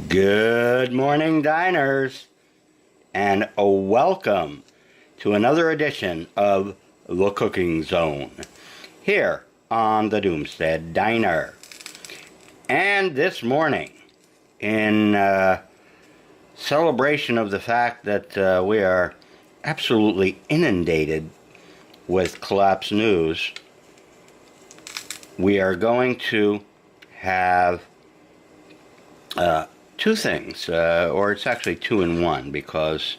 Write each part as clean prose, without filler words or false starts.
Good morning, diners, and a welcome to another edition of The Cooking Zone here on the Doomstead Diner. And this morning, in celebration of the fact that we are absolutely inundated with collapse news, we are going to have two things, or it's actually two in one, because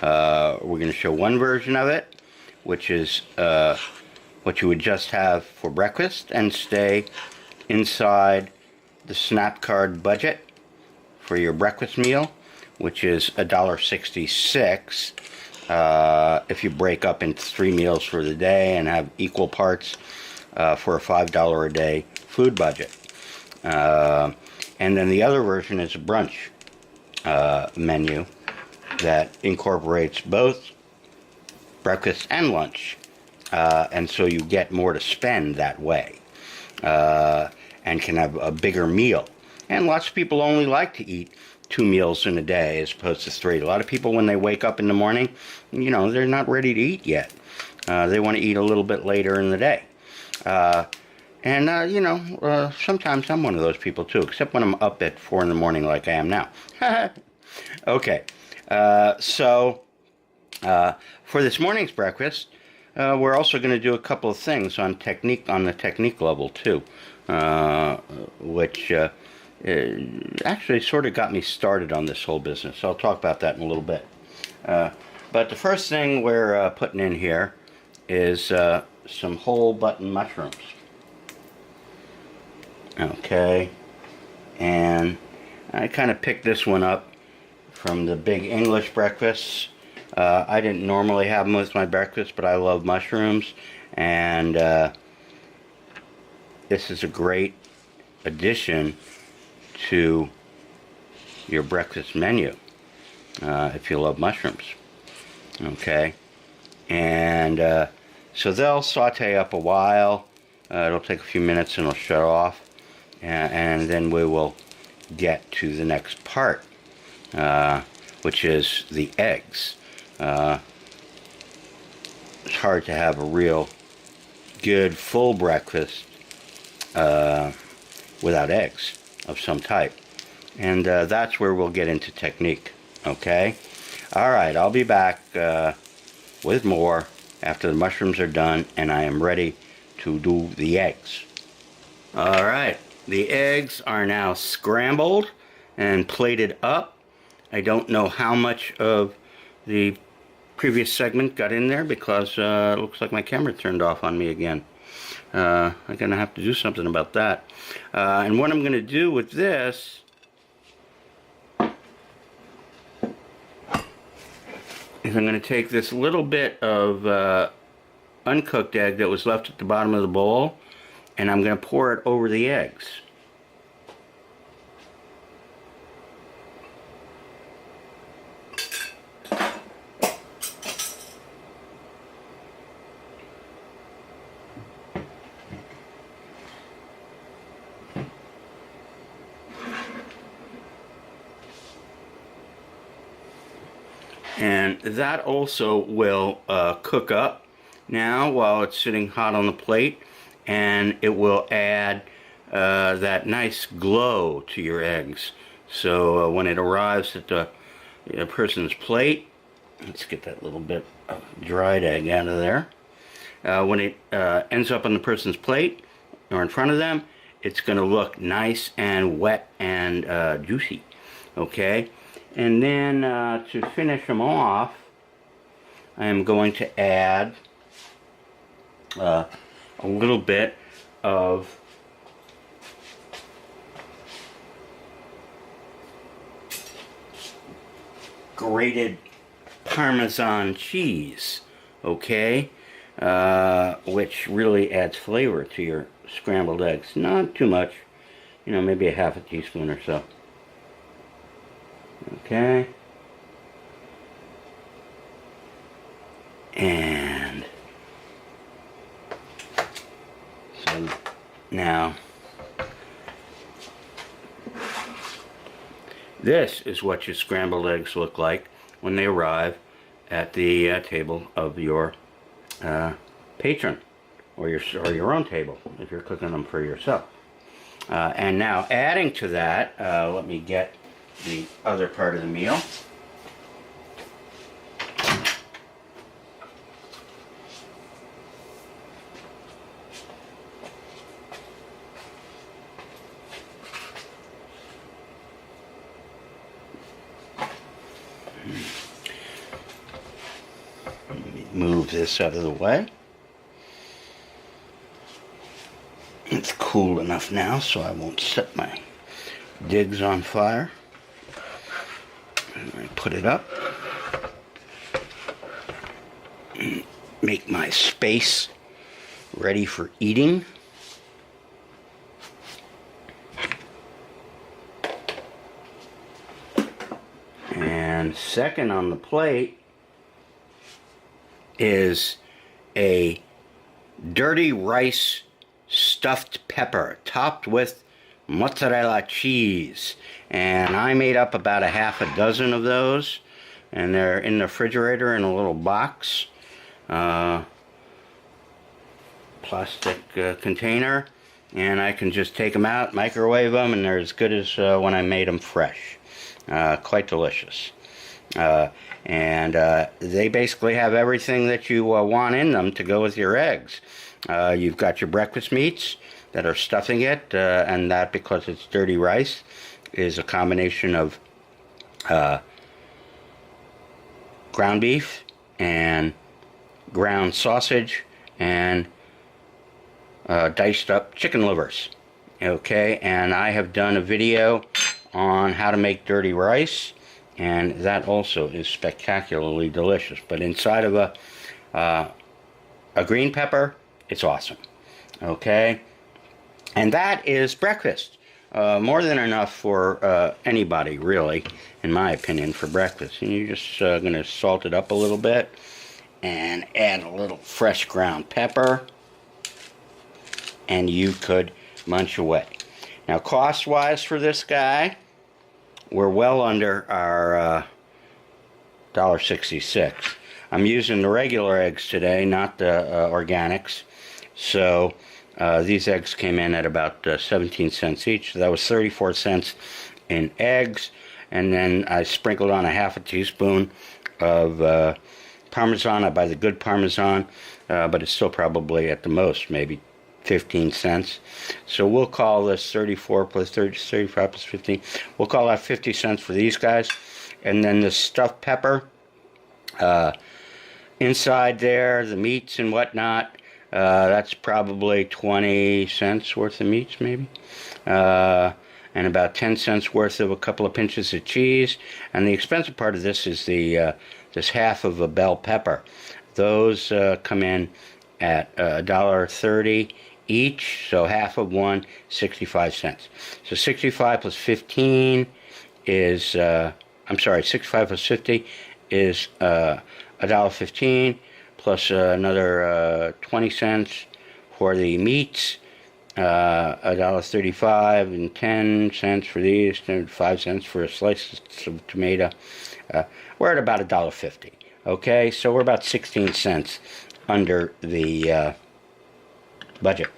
we're going to show one version of it, which is what you would just have for breakfast and stay inside the SNAP card budget for your breakfast meal, which is $1.66 if you break up into 3 meals for the day and have equal parts for a $5 a day food budget. And then the other version is a brunch menu that incorporates both breakfast and lunch. And so you get more to spend that way and can have a bigger meal. And lots of people only like to eat 2 meals in a day as opposed to 3. A lot of people, when they wake up in the morning, you know, they're not ready to eat yet. They want to eat a little bit later in the day. You know, sometimes I'm one of those people too, except when I'm up at 4 in the morning like I am now. Okay, so for this morning's breakfast, we're also going to do a couple of things on the technique level too, which actually sort of got me started on this whole business. So I'll talk about that in a little bit. But the first thing we're putting in here is some whole button mushrooms. Okay, and I kind of picked this one up from the Big English breakfasts. I didn't normally have them with my breakfast, but I love mushrooms, and this is a great addition to your breakfast menu if you love mushrooms. Okay, and so they'll saute up a while. It'll take a few minutes and it'll shut off. And then we will get to the next part, which is the eggs. It's hard to have a real good full breakfast without eggs of some type. And that's where we'll get into technique, okay? Alright, I'll be back with more after the mushrooms are done and I am ready to do the eggs. Alright. The eggs are now scrambled and plated up. I don't know how much of the previous segment got in there because it looks like my camera turned off on me again. I'm going to have to do something about that. And what I'm going to do with this is I'm going to take this little bit of uncooked egg that was left at the bottom of the bowl, and I'm going to pour it over the eggs. And that also will cook up now while it's sitting hot on the plate, and it will add that nice glow to your eggs. So when it arrives at the person's plate, let's get that little bit of dried egg out of there. When it ends up on the person's plate or in front of them, it's going to look nice and wet and juicy. Okay, and then to finish them off, I am going to add a little bit of grated Parmesan cheese, okay, which really adds flavor to your scrambled eggs. Not too much, you know, maybe a half a teaspoon or so. Okay. And This is what your scrambled eggs look like when they arrive at the table of your patron, or your own table if you're cooking them for yourself. And now adding to that, let me get the other part of the meal. Let me move this out of the way. It's cool enough now so I won't set my digs on fire. I put it up. Make my space ready for eating. And second on the plate is a dirty rice stuffed pepper topped with mozzarella cheese, and I made up about a half a dozen of those, and they're in the refrigerator in a little box, plastic container, and I can just take them out, microwave them, and they're as good as when I made them fresh. Quite delicious. And they basically have everything that you want in them to go with your eggs. You've got your breakfast meats that are stuffing it, and that, because it's dirty rice, is a combination of ground beef and ground sausage and diced up chicken livers. Okay, and I have done a video on how to make dirty rice, and that also is spectacularly delicious. But inside of a green pepper, it's awesome. Okay, and that is breakfast. More than enough for anybody, really, in my opinion, for breakfast. And you're just going to salt it up a little bit and add a little fresh ground pepper, and you could munch away. Now, cost-wise for this guy, we're well under our $1.66. I'm using the regular eggs today, not the organics. So these eggs came in at about 17 cents each. So that was 34 cents in eggs. And then I sprinkled on a half a teaspoon of Parmesan. I buy the good Parmesan, but it's still probably at the most maybe 15 cents. So we'll call this 34 plus 30, 35 plus 15. We'll call that 50 cents for these guys. And then the stuffed pepper, inside there, the meats and whatnot, that's probably 20 cents worth of meats, maybe. And about 10 cents worth of a couple of pinches of cheese. And the expensive part of this is the this half of a bell pepper. Those come in at $1.30 each, so half of one, 65 cents. So 65 plus 15 is, I'm sorry, 65 plus 50 is $1.15, plus another 20 cents for the meats, $1.35 and 10 cents for these, 5 cents for a slice of tomato. We're at about $1.50. Okay, so we're about 16 cents under the budget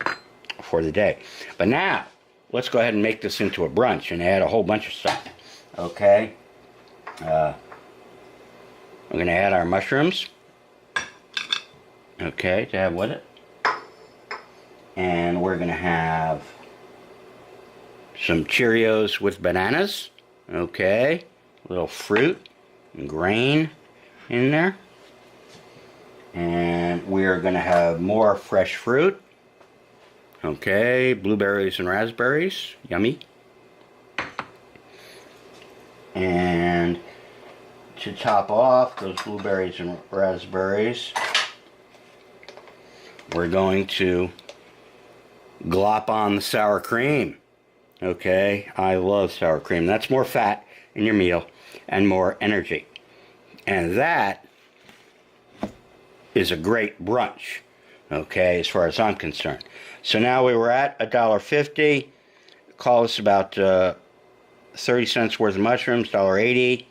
for the day. But now, let's go ahead and make this into a brunch and add a whole bunch of stuff. Okay, we're going to add our mushrooms. Okay, to have with it. And we're going to have some Cheerios with bananas. Okay, a little fruit and grain in there. And we're going to have more fresh fruit. Okay, blueberries and raspberries. Yummy. And to top off those blueberries and raspberries, we're going to glop on the sour cream. Okay, I love sour cream. That's more fat in your meal and more energy. And that is a great brunch, okay, as far as I'm concerned. So now we were at $1.50. Call us about 30 cents worth of mushrooms, $1.80.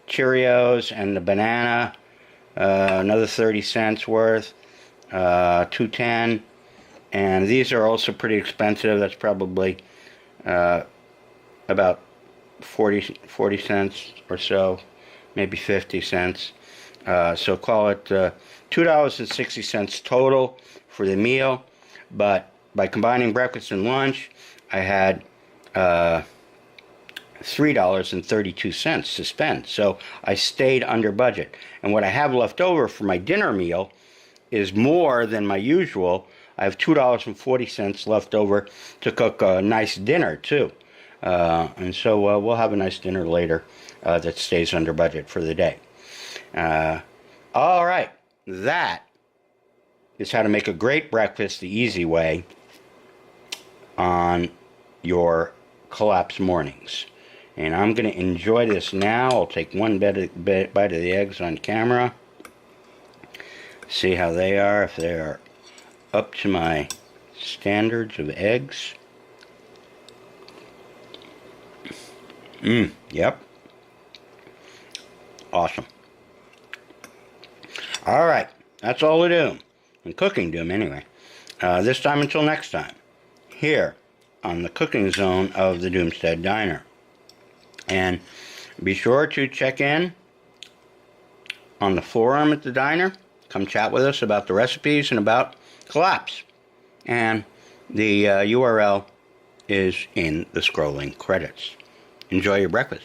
Cheerios and the banana, another 30 cents worth, $2.10. And these are also pretty expensive. That's probably about 40 cents or so, maybe 50 cents. So call it $2.60 total for the meal. But by combining breakfast and lunch, I had $3.32 to spend. So I stayed under budget. And what I have left over for my dinner meal is more than my usual. I have $2.40 left over to cook a nice dinner too. And so we'll have a nice dinner later that stays under budget for the day. All right, that is how to make a great breakfast the easy way on your collapse mornings. And I'm going to enjoy this now. I'll take one bite of the eggs on camera. See how they are, if they are up to my standards of eggs. Yep. Awesome. Alright, that's all to do. And cooking doom anyway. This time until next time. Here on the cooking zone of the Doomstead Diner. And be sure to check in on the forum at the diner. Come chat with us about the recipes and about collapse. And the URL is in the scrolling credits. Enjoy your breakfast.